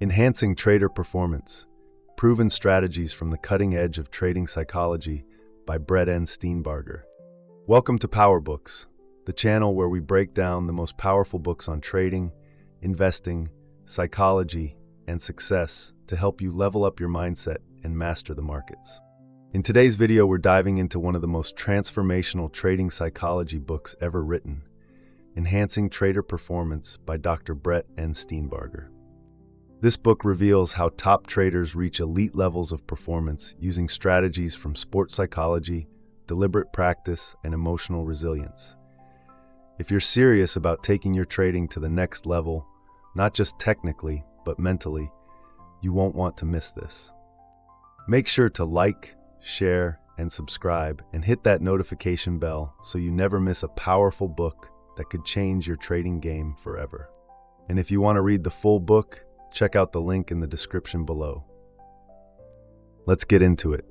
Enhancing Trader Performance, Proven Strategies from the Cutting Edge of Trading Psychology by Brett N. Steenbarger. Welcome to Power Books, the channel where we break down the most powerful books on trading, investing, psychology, and success to help you level up your mindset and master the markets. In today's video, we're diving into one of the most transformational trading psychology books ever written, Enhancing Trader Performance by Dr. Brett N. Steenbarger. This book reveals how top traders reach elite levels of performance using strategies from sports psychology, deliberate practice, and emotional resilience. If you're serious about taking your trading to the next level, not just technically, but mentally, you won't want to miss this. Make sure to like, share, and subscribe, and hit that notification bell so you never miss a powerful book that could change your trading game forever. And if you want to read the full book, check out the link in the description below. Let's get into it.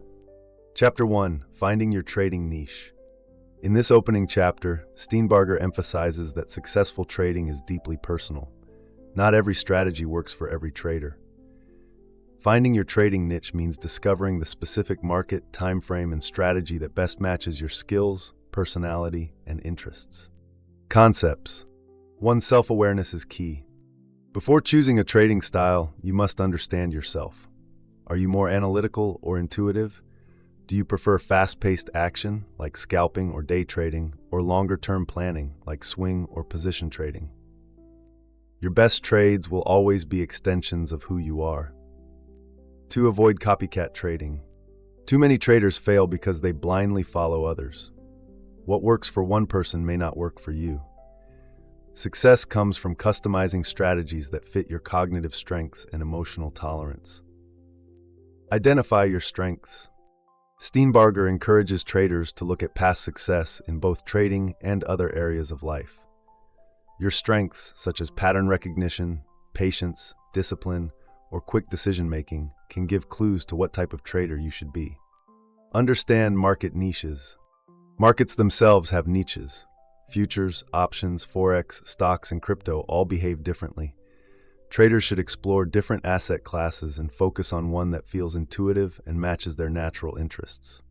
Chapter 1, Finding Your Trading Niche. In this opening chapter, Steenbarger emphasizes that successful trading is deeply personal. Not every strategy works for every trader. Finding your trading niche means discovering the specific market, time frame, and strategy that best matches your skills, personality, and interests. Concepts. 1. Self-awareness is key. Before choosing a trading style, you must understand yourself. Are you more analytical or intuitive? Do you prefer fast-paced action, like scalping or day trading, or longer-term planning, like swing or position trading? Your best trades will always be extensions of who you are. 2. Avoid copycat trading. Too many traders fail because they blindly follow others. What works for one person may not work for you. Success comes from customizing strategies that fit your cognitive strengths and emotional tolerance. Identify your strengths. Steenbarger encourages traders to look at past success in both trading and other areas of life. Your strengths, such as pattern recognition, patience, discipline, or quick decision-making, can give clues to what type of trader you should be. Understand market niches. Markets themselves have niches. Futures, options, forex, stocks, and crypto all behave differently. Traders should explore different asset classes and focus on one that feels intuitive and matches their natural interests.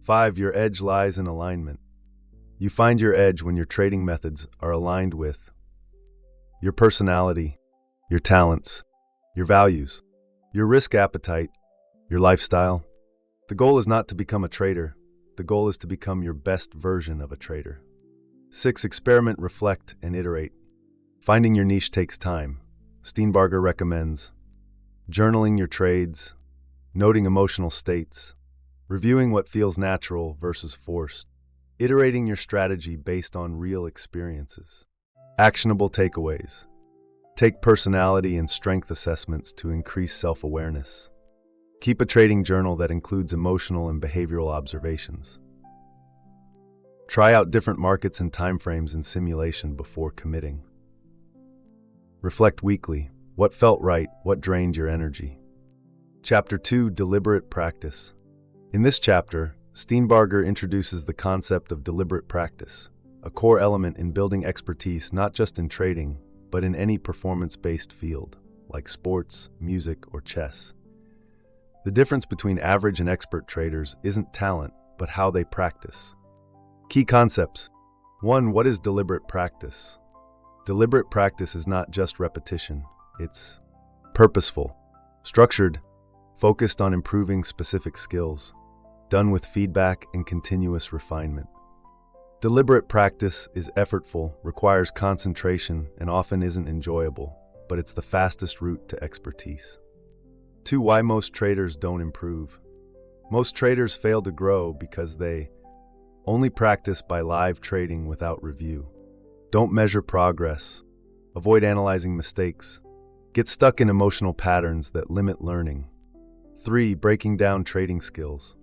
5. Your edge lies in alignment. You find your edge when your trading methods are aligned with your personality, your talents, your values, your risk appetite, your lifestyle. The goal is not to become a trader. The goal is to become your best version of a trader. 6. Experiment, reflect, and iterate. Finding your niche takes time. Steenbarger recommends journaling your trades, noting emotional states, reviewing what feels natural versus forced, iterating your strategy based on real experiences. Actionable takeaways. Take personality and strength assessments to increase self-awareness. Keep a trading journal that includes emotional and behavioral observations. Try out different markets and timeframes in simulation before committing. Reflect weekly. What felt right? What drained your energy? Chapter 2, Deliberate Practice. In this chapter, Steenbarger introduces the concept of deliberate practice, a core element in building expertise not just in trading, but in any performance-based field, like sports, music, or chess. The difference between average and expert traders isn't talent, but how they practice. Key concepts. 1. What is deliberate practice? Deliberate practice is not just repetition. It's purposeful, structured, focused on improving specific skills, done with feedback and continuous refinement. Deliberate practice is effortful, requires concentration, and often isn't enjoyable, but it's the fastest route to expertise. 2. Why most traders don't improve. Most traders fail to grow because they only practice by live trading without review. Don't measure progress. Avoid analyzing mistakes. Get stuck in emotional patterns that limit learning. 3. Breaking down trading skills.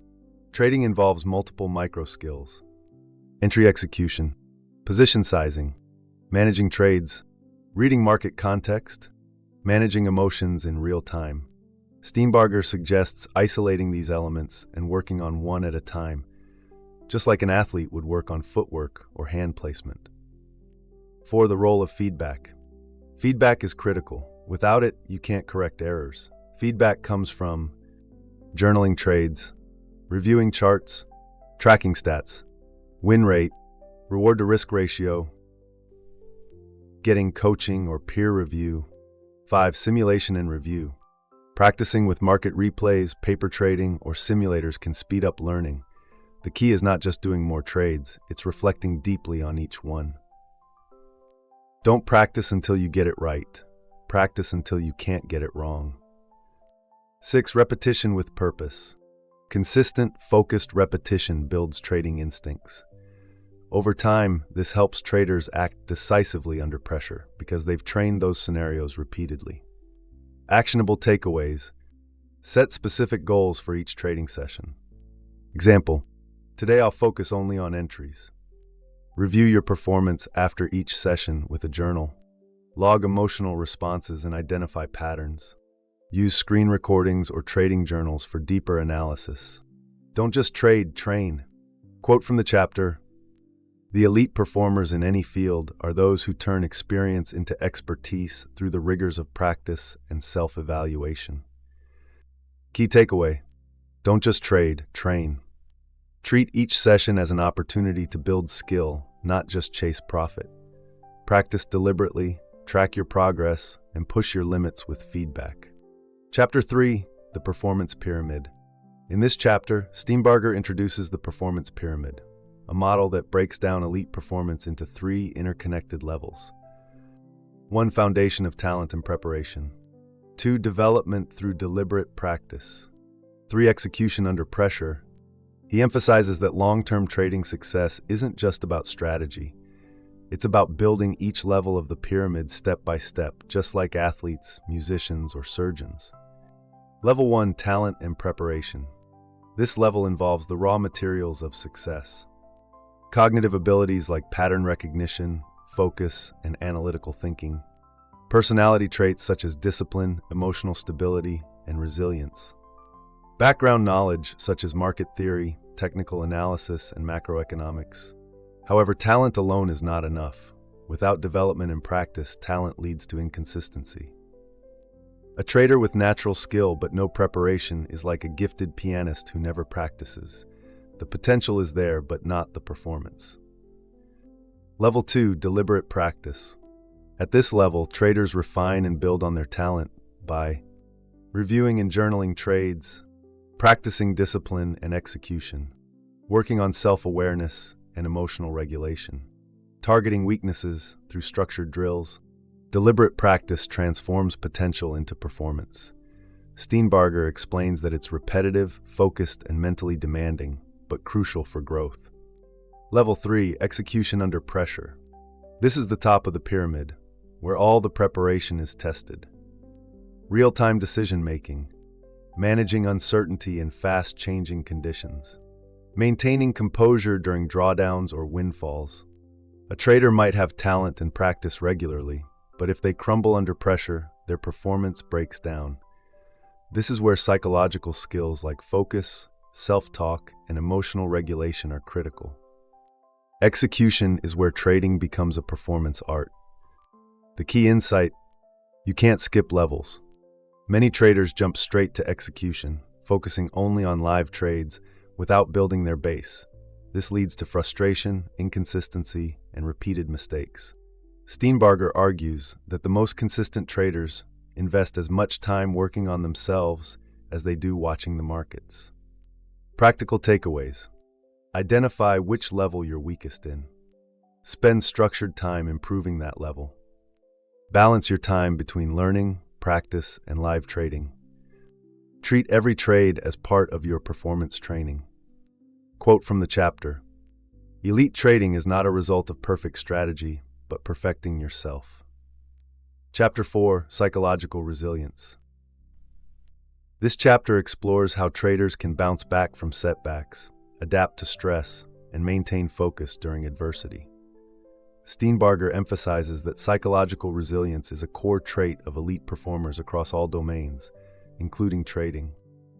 Trading involves multiple micro skills. Entry execution, position sizing, managing trades, reading market context, managing emotions in real time. Steenbarger suggests isolating these elements and working on one at a time, just like an athlete would work on footwork or hand placement. 4. The role of feedback. Feedback is critical. Without it, you can't correct errors. Feedback comes from journaling trades, reviewing charts, tracking stats, win rate, reward to risk ratio, getting coaching or peer review. 5. Simulation and review. Practicing with market replays, paper trading, or simulators can speed up learning. The key is not just doing more trades, it's reflecting deeply on each one. Don't practice until you get it right. Practice until you can't get it wrong. 6. Repetition with purpose. Consistent, focused repetition builds trading instincts. Over time, this helps traders act decisively under pressure because they've trained those scenarios repeatedly. Actionable takeaways. Set specific goals for each trading session. Example: today I'll focus only on entries. Review your performance after each session with a journal. Log emotional responses and identify patterns. Use screen recordings or trading journals for deeper analysis. Don't just trade, train. Quote from the chapter: "The elite performers in any field are those who turn experience into expertise through the rigors of practice and self-evaluation." Key takeaway: don't just trade, train. Treat each session as an opportunity to build skill, not just chase profit. Practice deliberately, track your progress, and push your limits with feedback. Chapter 3: The Performance Pyramid. In this chapter, Steenbarger introduces the performance pyramid, a model that breaks down elite performance into 3 interconnected levels. 1. Foundation of talent and preparation. 2. Development through deliberate practice. 3. Execution under pressure. He emphasizes that long-term trading success isn't just about strategy. It's about building each level of the pyramid step by step, just like athletes, musicians, or surgeons. Level 1. Talent and preparation. This level involves the raw materials of success. Cognitive abilities like pattern recognition, focus, and analytical thinking. Personality traits such as discipline, emotional stability, and resilience. Background knowledge such as market theory, technical analysis, and macroeconomics. However, talent alone is not enough. Without development and practice, talent leads to inconsistency. A trader with natural skill but no preparation is like a gifted pianist who never practices. The potential is there, but not the performance. Level 2. Deliberate practice. At this level, traders refine and build on their talent by reviewing and journaling trades, practicing discipline and execution, working on self-awareness and emotional regulation, targeting weaknesses through structured drills. Deliberate practice transforms potential into performance. Steenbarger explains that it's repetitive, focused, and mentally demanding, but crucial for growth. Level 3. Execution under pressure. This is the top of the pyramid, where all the preparation is tested. Real-time decision-making, managing uncertainty in fast-changing conditions, maintaining composure during drawdowns or windfalls. A trader might have talent and practice regularly, but if they crumble under pressure, their performance breaks down. This is where psychological skills like focus, self-talk, and emotional regulation are critical. Execution is where trading becomes a performance art. The key insight: you can't skip levels. Many traders jump straight to execution, focusing only on live trades without building their base. This leads to frustration, inconsistency, and repeated mistakes. Steenbarger argues that the most consistent traders invest as much time working on themselves as they do watching the markets. Practical takeaways. Identify which level you're weakest in. Spend structured time improving that level. Balance your time between learning, practice, and live trading. Treat every trade as part of your performance training. Quote from the chapter: "Elite trading is not a result of perfect strategy, but perfecting yourself." Chapter 4. Psychological resilience. This chapter explores how traders can bounce back from setbacks, adapt to stress, and maintain focus during adversity. Steenbarger emphasizes that psychological resilience is a core trait of elite performers across all domains, including trading.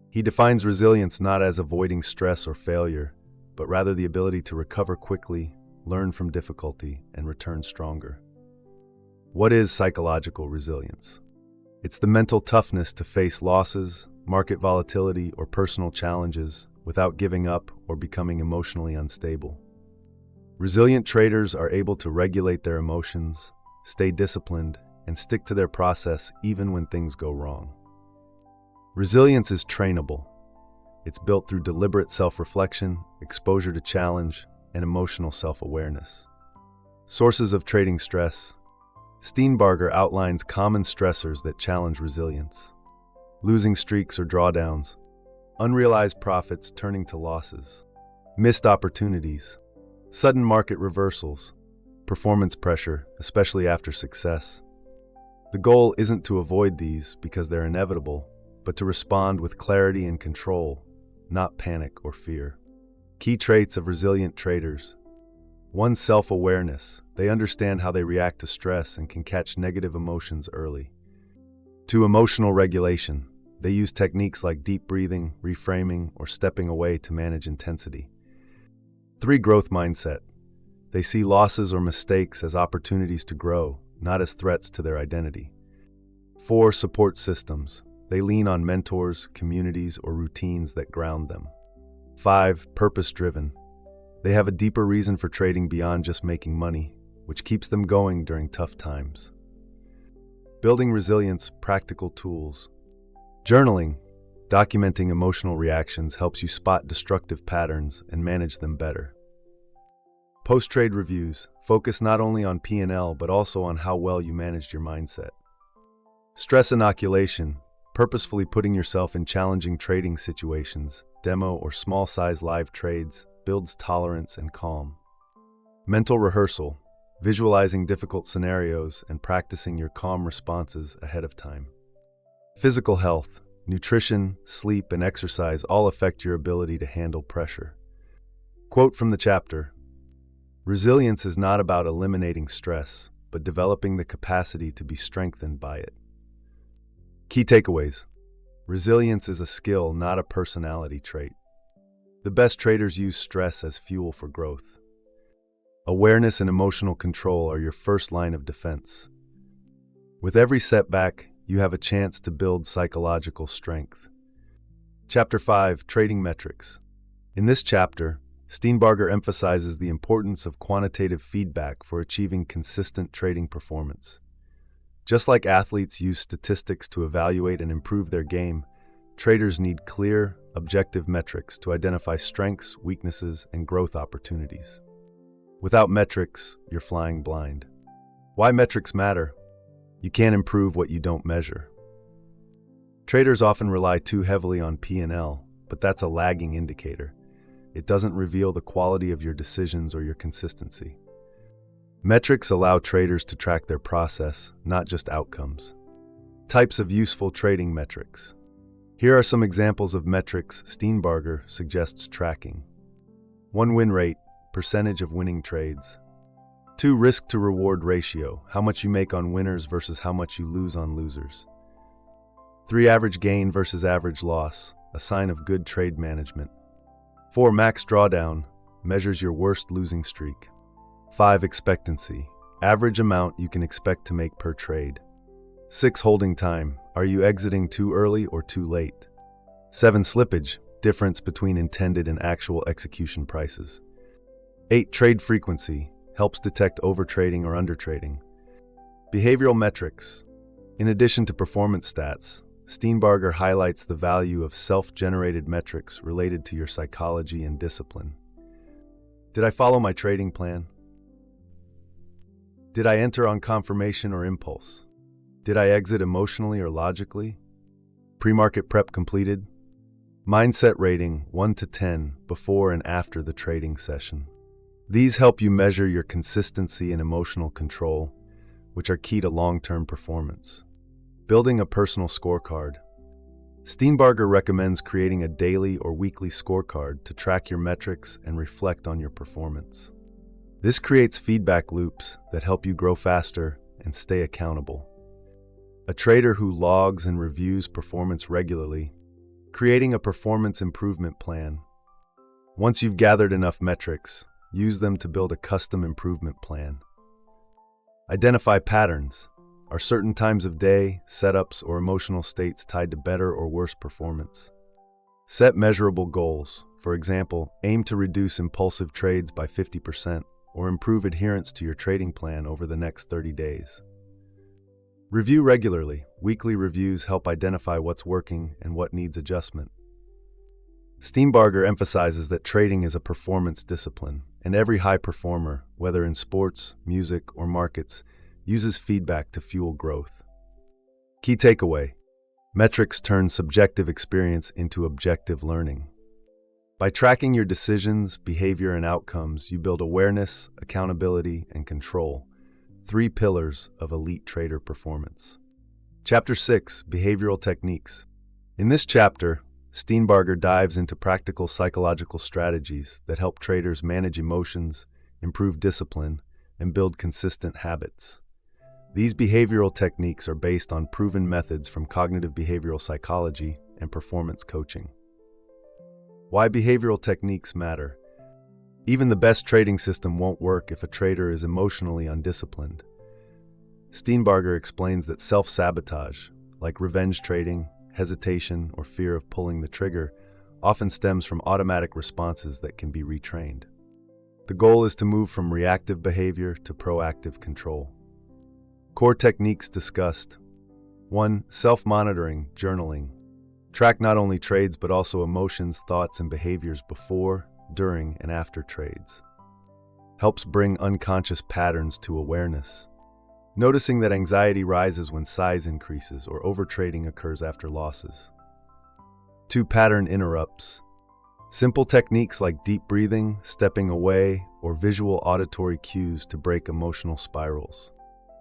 He defines resilience not as avoiding stress or failure, but rather the ability to recover quickly, learn from difficulty, and return stronger. What is psychological resilience? It's the mental toughness to face losses, market volatility, or personal challenges without giving up or becoming emotionally unstable. Resilient traders are able to regulate their emotions, stay disciplined, and stick to their process even when things go wrong. Resilience is trainable. It's built through deliberate self-reflection, exposure to challenge, and emotional self-awareness. Sources of trading stress. Steenbarger outlines common stressors that challenge resilience. Losing streaks or drawdowns, unrealized profits turning to losses, missed opportunities, sudden market reversals, performance pressure, especially after success. The goal isn't to avoid these because they're inevitable, but to respond with clarity and control, not panic or fear. Key traits of resilient traders. 1. Self-awareness. They understand how they react to stress and can catch negative emotions early. 2. Emotional regulation. They use techniques like deep breathing, reframing, or stepping away to manage intensity. 3. Growth mindset. They see losses or mistakes as opportunities to grow, not as threats to their identity. 4. Support systems. They lean on mentors, communities, or routines that ground them. 5. Purpose-driven. They have a deeper reason for trading beyond just making money, which keeps them going during tough times. Building resilience, practical tools. Journaling, documenting emotional reactions helps you spot destructive patterns and manage them better. Post-trade reviews focus not only on P&L but also on how well you managed your mindset. Stress inoculation, purposefully putting yourself in challenging trading situations, demo or small-size live trades, builds tolerance and calm. Mental rehearsal, visualizing difficult scenarios and practicing your calm responses ahead of time. Physical health, nutrition, sleep, and exercise all affect your ability to handle pressure. Quote from the chapter: "Resilience is not about eliminating stress, but developing the capacity to be strengthened by it." Key takeaways. Resilience is a skill, not a personality trait. The best traders use stress as fuel for growth. Awareness and emotional control are your first line of defense. With every setback, you have a chance to build psychological strength. Chapter 5. Trading Metrics. In this chapter, Steenbarger emphasizes the importance of quantitative feedback for achieving consistent trading performance. Just like athletes use statistics to evaluate and improve their game, traders need clear, objective metrics to identify strengths, weaknesses, and growth opportunities. Without metrics, you're flying blind. Why metrics matter? You can't improve what you don't measure. Traders often rely too heavily on P&L, but that's a lagging indicator. It doesn't reveal the quality of your decisions or your consistency. Metrics allow traders to track their process, not just outcomes. Types of useful trading metrics. Here are some examples of metrics Steenbarger suggests tracking. 1. Win rate, percentage of winning trades. 2. Risk to reward ratio, how much you make on winners versus how much you lose on losers. 3. Average gain versus average loss, a sign of good trade management. 4. Max drawdown, measures your worst losing streak. 5. Expectancy, average amount you can expect to make per trade. 6. Holding time, are you exiting too early or too late? 7. Slippage, difference between intended and actual execution prices. 8. Trade frequency, helps detect overtrading or undertrading. Behavioral metrics. In addition to performance stats, Steenbarger highlights the value of self-generated metrics related to your psychology and discipline. Did I follow my trading plan? Did I enter on confirmation or impulse? Did I exit emotionally or logically? Pre-market prep completed? Mindset rating 1 to 10 before and after the trading session. These help you measure your consistency and emotional control, which are key to long-term performance. Building a personal scorecard. Steenbarger recommends creating a daily or weekly scorecard to track your metrics and reflect on your performance. This creates feedback loops that help you grow faster and stay accountable. A trader who logs and reviews performance regularly, creating a performance improvement plan. Once you've gathered enough metrics, use them to build a custom improvement plan. Identify patterns. Are certain times of day, setups, or emotional states tied to better or worse performance? Set measurable goals. For example, aim to reduce impulsive trades by 50% or improve adherence to your trading plan over the next 30 days. Review regularly. Weekly reviews help identify what's working and what needs adjustment. Steenbarger emphasizes that trading is a performance discipline, and every high performer, whether in sports, music, or markets, uses feedback to fuel growth. Key takeaway: metrics turn subjective experience into objective learning. By tracking your decisions, behavior, and outcomes, you build awareness, accountability, and control, 3 pillars of elite trader performance. Chapter 6: Behavioral Techniques. In this chapter, Steenbarger dives into practical psychological strategies that help traders manage emotions, improve discipline, and build consistent habits. These behavioral techniques are based on proven methods from cognitive behavioral psychology and performance coaching. Why behavioral techniques matter. Even the best trading system won't work if a trader is emotionally undisciplined. Steenbarger explains that self-sabotage, like revenge trading, hesitation, or fear of pulling the trigger, often stems from automatic responses that can be retrained. The goal is to move from reactive behavior to proactive control. Core techniques discussed. 1. Self-monitoring, journaling. Track not only trades but also emotions, thoughts, and behaviors before, during, and after trades. Helps bring unconscious patterns to awareness. Noticing that anxiety rises when size increases or overtrading occurs after losses. 2. Pattern interrupts. Simple techniques like deep breathing, stepping away, or visual auditory cues to break emotional spirals.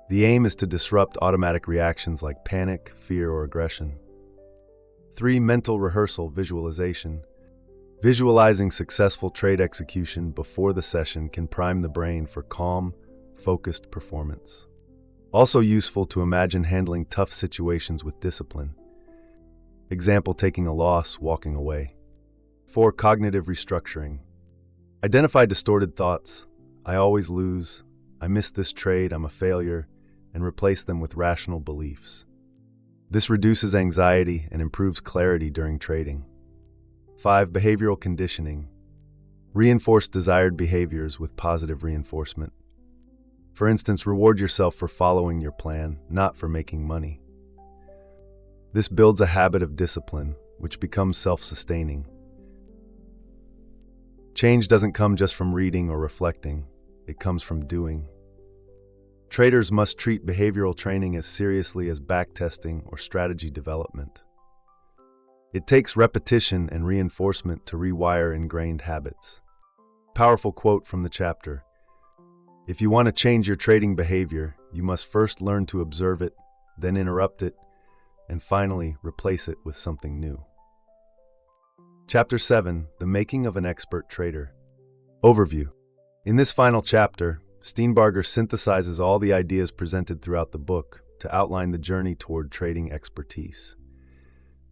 The aim is to disrupt automatic reactions like panic, fear, or aggression. 3. Mental rehearsal, visualization. Visualizing successful trade execution before the session can prime the brain for calm, focused performance. Also useful to imagine handling tough situations with discipline. Example: taking a loss, walking away. 4. Cognitive restructuring. Identify distorted thoughts. I always lose. I missed this trade. I'm a failure. And replace them with rational beliefs. This reduces anxiety and improves clarity during trading. 5. Behavioral conditioning. Reinforce desired behaviors with positive reinforcement. For instance, reward yourself for following your plan, not for making money. This builds a habit of discipline, which becomes self-sustaining. Change doesn't come just from reading or reflecting. It comes from doing. Traders must treat behavioral training as seriously as backtesting or strategy development. It takes repetition and reinforcement to rewire ingrained habits. Powerful quote from the chapter: if you want to change your trading behavior, you must first learn to observe it, then interrupt it, and finally replace it with something new. Chapter 7: The Making of an Expert Trader. Overview. In this final chapter, Steenbarger synthesizes all the ideas presented throughout the book to outline the journey toward trading expertise.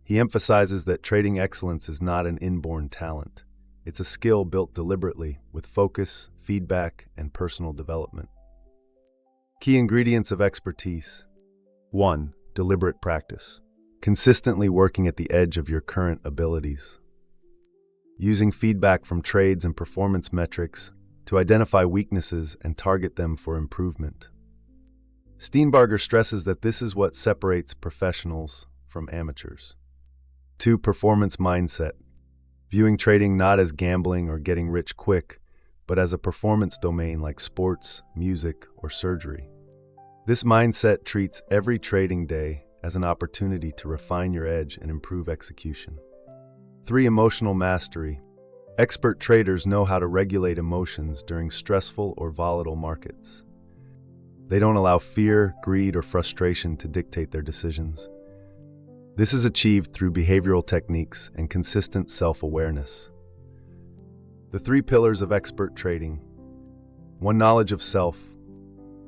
He emphasizes that trading excellence is not an inborn talent. It's a skill built deliberately with focus, feedback, and personal development. Key ingredients of expertise. 1. Deliberate practice. Consistently working at the edge of your current abilities. Using feedback from trades and performance metrics to identify weaknesses and target them for improvement. Steenbarger stresses that this is what separates professionals from amateurs. 2. Performance mindset. Viewing trading not as gambling or getting rich quick, but as a performance domain like sports, music, or surgery. This mindset treats every trading day as an opportunity to refine your edge and improve execution. 3. Emotional mastery. Expert traders know how to regulate emotions during stressful or volatile markets. They don't allow fear, greed, or frustration to dictate their decisions. This is achieved through behavioral techniques and consistent self-awareness. The 3 pillars of expert trading. 1. Knowledge of self.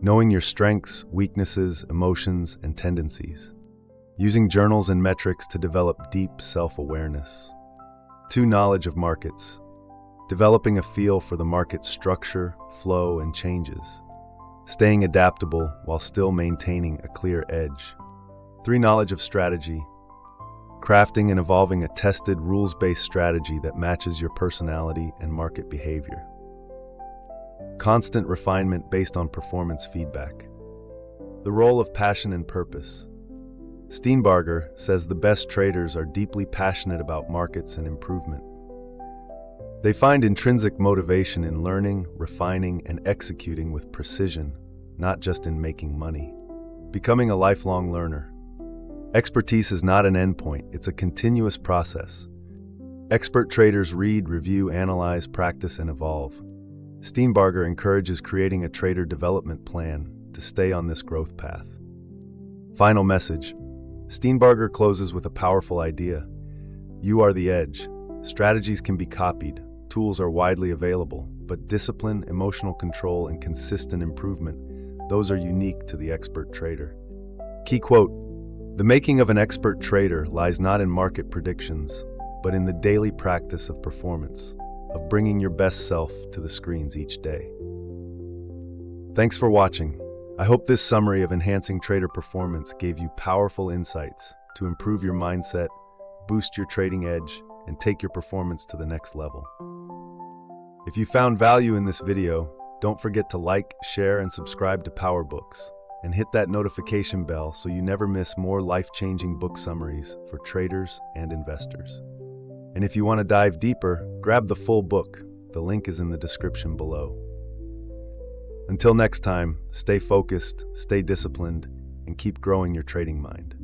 Knowing your strengths, weaknesses, emotions, and tendencies. Using journals and metrics to develop deep self-awareness. 2. Knowledge of markets. Developing a feel for the market's structure, flow, and changes. staying adaptable while still maintaining a clear edge. 3. Knowledge of strategy. Crafting and evolving a tested, rules-based strategy that matches your personality and market behavior. Constant refinement based on performance feedback. The role of passion and purpose. Steenbarger says the best traders are deeply passionate about markets and improvement. They find intrinsic motivation in learning, refining, and executing with precision, not just in making money. Becoming a lifelong learner. Expertise is not an endpoint, it's a continuous process. Expert traders read, review, analyze, practice, and evolve. Steenbarger encourages creating a trader development plan to stay on this growth path. Final message. Steenbarger closes with a powerful idea. You are the edge. Strategies can be copied, tools are widely available, but discipline, emotional control, and consistent improvement, those are unique to the expert trader. Key quote: "The making of an expert trader lies not in market predictions, but in the daily practice of performance, of bringing your best self to the screens each day." Thanks for watching. I hope this summary of enhancing trader performance gave you powerful insights to improve your mindset, boost your trading edge, and take your performance to the next level. If you found value in this video, don't forget to like, share, and subscribe to PowerBooks, and hit that notification bell so you never miss more life-changing book summaries for traders and investors. And if you want to dive deeper, grab the full book. The link is in the description below. Until next time, stay focused, stay disciplined, and keep growing your trading mind.